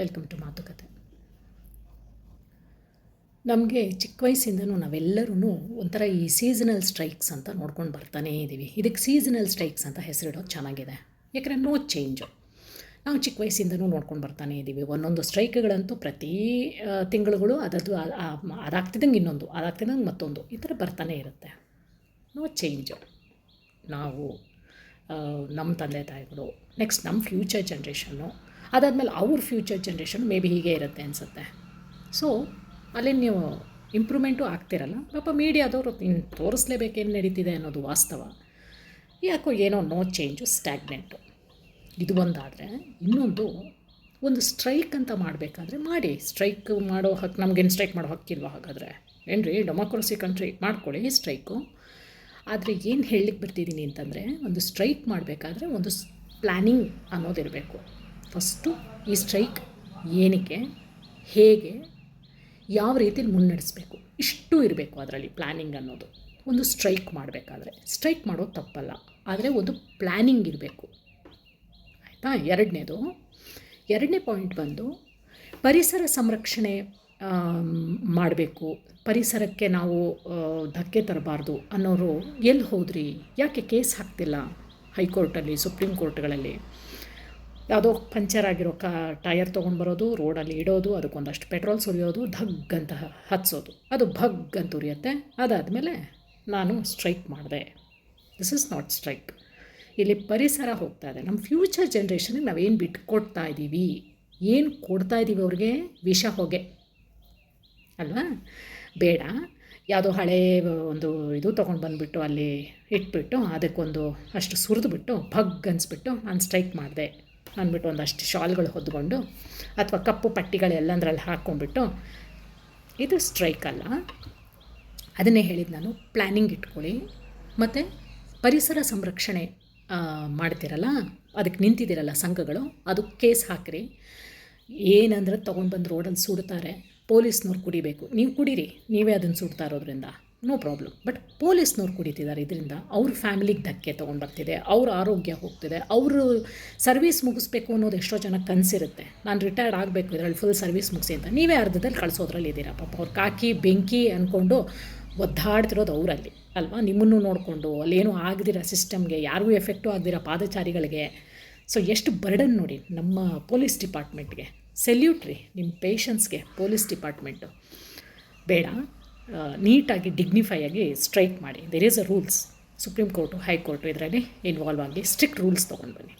Welcome to ಮಾತುಕತೆ. ನಮಗೆ ಚಿಕ್ಕ ವಯಸ್ಸಿಂದನೂ ನಾವೆಲ್ಲರೂ ಒಂಥರ ಈ ಸೀಸನಲ್ ಸ್ಟ್ರೈಕ್ಸ್ ಅಂತ ನೋಡ್ಕೊಂಡು ಬರ್ತಾನೇ ಇದ್ದೀವಿ. ಇದಕ್ಕೆ ಸೀಸನಲ್ ಸ್ಟ್ರೈಕ್ಸ್ ಅಂತ ಹೆಸರಿಡೋದು ಚೆನ್ನಾಗಿದೆ, ಯಾಕಂದರೆ ನೋ ಚೇಂಜು. ನಾವು ಚಿಕ್ಕ ವಯಸ್ಸಿಂದನೂ ನೋಡ್ಕೊಂಡು ಬರ್ತಾನೇ ಇದ್ದೀವಿ. ಒಂದೊಂದು ಸ್ಟ್ರೈಕ್ಗಳಂತೂ ಪ್ರತಿ ತಿಂಗಳುಗಳು ಅದರದ್ದು ಅದಾಗ್ತಿದ್ದಂಗೆ ಇನ್ನೊಂದು, ಅದಾಗ್ತಿದ್ದಂಗೆ ಮತ್ತೊಂದು, ಈ ಥರ ಬರ್ತಾನೆ ಇರುತ್ತೆ. No change. ನಾವು ನಮ್ಮ ತಂದೆ ತಾಯಿಗಳು, ನೆಕ್ಸ್ಟ್ ನಮ್ಮ ಫ್ಯೂಚರ್ ಜನ್ರೇಷನ್ನು, ಅದಾದಮೇಲೆ ಅವ್ರ ಫ್ಯೂಚರ್ ಜನ್ರೇಷನ್ ಮೇ ಬಿ ಹೀಗೆ ಇರುತ್ತೆ ಅನಿಸುತ್ತೆ. ಸೊ ಅಲ್ಲಿ ನೀವು ಇಂಪ್ರೂವ್ಮೆಂಟು ಆಗ್ತಿರಲ್ಲ. ಪಾಪ ಮೀಡಿಯಾದವರು ತೋರಿಸ್ಲೇಬೇಕೇನು ನಡೀತಿದೆ ಅನ್ನೋದು ವಾಸ್ತವ. ಯಾಕೋ ಏನೋ ನೋ ಚೇಂಜು, ಸ್ಟ್ಯಾಗ್ನೆಂಟು. ಇದು ಒಂದಾದರೆ, ಇನ್ನೊಂದು ಒಂದು ಸ್ಟ್ರೈಕ್ ಅಂತ ಮಾಡಬೇಕಾದ್ರೆ ಮಾಡಿ. ಸ್ಟ್ರೈಕ್ ಮಾಡೋ ಹಕ್ಕು ನಮಗೇನು ಸ್ಟ್ರೈಕ್ ಮಾಡೋ ಹಕ್ಕಿಲ್ವ? ಹಾಗಾದರೆ ಏನ್ರಿ, ಡೆಮೋಕ್ರಸಿ ಕಂಟ್ರಿ, ಮಾಡ್ಕೊಳ್ಳಿ ಸ್ಟ್ರೈಕು. ಆದರೆ ಏನು ಹೇಳಲಿಕ್ಕೆ ಬರ್ತಿದ್ದೀನಿ ಅಂತಂದರೆ, ಒಂದು ಸ್ಟ್ರೈಕ್ ಮಾಡಬೇಕಾದ್ರೆ ಒಂದು ಪ್ಲ್ಯಾನಿಂಗ್ ಅನ್ನೋದಿರಬೇಕು. ಫಸ್ಟು ಈ ಸ್ಟ್ರೈಕ್ ಏನಕ್ಕೆ, ಹೇಗೆ, ಯಾವ ರೀತಿಲಿ ಮುನ್ನಡೆಸಬೇಕು, ಇಷ್ಟು ಇರಬೇಕು ಅದರಲ್ಲಿ ಪ್ಲ್ಯಾನಿಂಗ್ ಅನ್ನೋದು. ಒಂದು ಸ್ಟ್ರೈಕ್ ಮಾಡಬೇಕಾದ್ರೆ ಸ್ಟ್ರೈಕ್ ಮಾಡೋದು ತಪ್ಪಲ್ಲ, ಆದರೆ ಒಂದು ಪ್ಲ್ಯಾನಿಂಗ್ ಇರಬೇಕು, ಆಯಿತಾ? ಎರಡನೇ ಪಾಯಿಂಟ್ ಬಂದು ಪರಿಸರ ಸಂರಕ್ಷಣೆ ಮಾಡಬೇಕು. ಪರಿಸರಕ್ಕೆ ನಾವು ಧಕ್ಕೆ ತರಬಾರ್ದು ಅನ್ನೋರು ಎಲ್ಲಿ ಹೋದ್ರಿ, ಯಾಕೆ ಕೇಸ್ ಹಾಕ್ತಿಲ್ಲ ಹೈಕೋರ್ಟಲ್ಲಿ, ಸುಪ್ರೀಂ ಕೋರ್ಟ್ಗಳಲ್ಲಿ? ಯಾವುದೋ ಪಂಚರ್ ಆಗಿರೋ ಟಯರ್ ತೊಗೊಂಡು ಬರೋದು, ರೋಡಲ್ಲಿ ಇಡೋದು, ಅದಕ್ಕೊಂದಷ್ಟು ಪೆಟ್ರೋಲ್ ಸುರಿಯೋದು, ಧಗ್ ಹತ್ಸೋದು, ಅದು ಭಗ್ ಅಂತ ಉರಿಯುತ್ತೆ. ಅದಾದಮೇಲೆ ನಾನು ಸ್ಟ್ರೈಕ್ ಮಾಡಿದೆ. This is not strike. ಇಲ್ಲಿ ಪರಿಸರ ಹೋಗ್ತಾ ಇದೆ. ನಮ್ಮ ಫ್ಯೂಚರ್ ಜನ್ರೇಷನ್ಗೆ ನಾವೇನು ಬಿಟ್ಟು ಕೊಡ್ತಾ ಇದ್ದೀವಿ, ಏನು ಕೊಡ್ತಾ ಇದ್ದೀವಿ ಅವ್ರಿಗೆ? ವಿಷ ಹೊಗೆ ಅಲ್ವಾ? ಬೇಡ. ಯಾವುದೋ ಹಳೇ ಒಂದು ಇದು ತೊಗೊಂಡು ಬಂದುಬಿಟ್ಟು ಅಲ್ಲಿ ಇಟ್ಬಿಟ್ಟು ಅದಕ್ಕೊಂದು ಅಷ್ಟು ಸುರಿದ್ಬಿಟ್ಟು ಭಗ್ ಅನಿಸ್ಬಿಟ್ಟು ನಾನು ಸ್ಟ್ರೈಕ್ ಮಾಡಿದೆ ಅಂದ್ಬಿಟ್ಟು ಒಂದಷ್ಟು ಶಾಲ್ಗಳು ಹೊದ್ಕೊಂಡು ಅಥವಾ ಕಪ್ಪು ಪಟ್ಟಿಗಳೆಲ್ಲಂದ್ರಲ್ಲಿ ಹಾಕ್ಕೊಂಡ್ಬಿಟ್ಟು, ಇದು ಸ್ಟ್ರೈಕ್ ಅಲ್ಲ. ಅದನ್ನೇ ಹೇಳಿದ್ದು ನಾನು, ಪ್ಲ್ಯಾನಿಂಗ್ ಇಟ್ಕೊಳ್ಳಿ. ಮತ್ತು ಪರಿಸರ ಸಂರಕ್ಷಣೆ ಮಾಡ್ತಿರಲ್ಲ, ಅದಕ್ಕೆ ನಿಂತಿದ್ದೀರಲ್ಲ ಸಂಘಗಳು, ಅದು ಕೇಸ್ ಹಾಕಿರಿ. ಏನಂದ್ರೆ ತೊಗೊಂಡು ಬಂದು ರೋಡಲ್ಲಿ ಸುಡ್ತಾರೆ, ಪೊಲೀಸ್ನವ್ರು ಕುಡಿಬೇಕು. ನೀವು ಕುಡೀರಿ, ನೀವೇ ಅದನ್ನು ಸುಡ್ತಾ ಇರೋದ್ರಿಂದ ನೋ ಪ್ರಾಬ್ಲಮ್. ಬಟ್ ಪೊಲೀಸ್ನವ್ರು ಕುಡಿತಿದ್ದಾರೆ, ಇದರಿಂದ ಅವ್ರ ಫ್ಯಾಮಿಲಿಗೆ ಧಕ್ಕೆ ತೊಗೊಂಡು ಬರ್ತಿದೆ, ಅವ್ರ ಆರೋಗ್ಯ ಹೋಗ್ತಿದೆ. ಅವರು ಸರ್ವೀಸ್ ಮುಗಿಸ್ಬೇಕು ಅನ್ನೋದು ಎಷ್ಟೋ ಜನಕ್ಕೆ ಕನಸಿರುತ್ತೆ, ನಾನು ರಿಟೈರ್ಡ್ ಆಗಬೇಕು, ಇದರಲ್ಲಿ ಫುಲ್ ಸರ್ವೀಸ್ ಮುಗಿಸಿ ಅಂತ. ನೀವೇ ಅರ್ಧದಲ್ಲಿ ಕಳಿಸೋದ್ರಲ್ಲಿ ಇದ್ದೀರಾ. ಪಾಪ ಅವ್ರು ಕಾಕಿ ಬೆಂಕಿ ಅಂದ್ಕೊಂಡು ಒದ್ದಾಡ್ತಿರೋದು ಅವರಲ್ಲಿ ಅಲ್ವಾ? ನಿಮ್ಮನ್ನು ನೋಡಿಕೊಂಡು ಅಲ್ಲೇನೂ ಆಗದಿರೋ ಸಿಸ್ಟಮ್ಗೆ, ಯಾರಿಗೂ ಎಫೆಕ್ಟು ಆಗದಿರೋ ಪಾದಚಾರಿಗಳಿಗೆ. ಸೊ ಎಷ್ಟು ಬರ್ಡನ್ ನೋಡಿ ನಮ್ಮ ಪೊಲೀಸ್ ಡಿಪಾರ್ಟ್ಮೆಂಟ್ಗೆ. ಸೆಲ್ಯೂಟ್ ರೀ ನಿಮ್ಮ ಪೇಷನ್ಸ್ಗೆ, ಪೊಲೀಸ್ ಡಿಪಾರ್ಟ್ಮೆಂಟು. ಬೇಡ, ನೀಟಾಗಿ ಡಿಗ್ನಿಫೈ ಆಗಿ ಸ್ಟ್ರೈಕ್ ಮಾಡಿ. There is a rules. Supreme court, high court ಇದರಲ್ಲಿ ಇನ್ವಾಲ್ವ್ ಆಗಿ ಸ್ಟ್ರಿಕ್ಟ್ ರೂಲ್ಸ್ ತೊಗೊಂಡು ಬನ್ನಿ.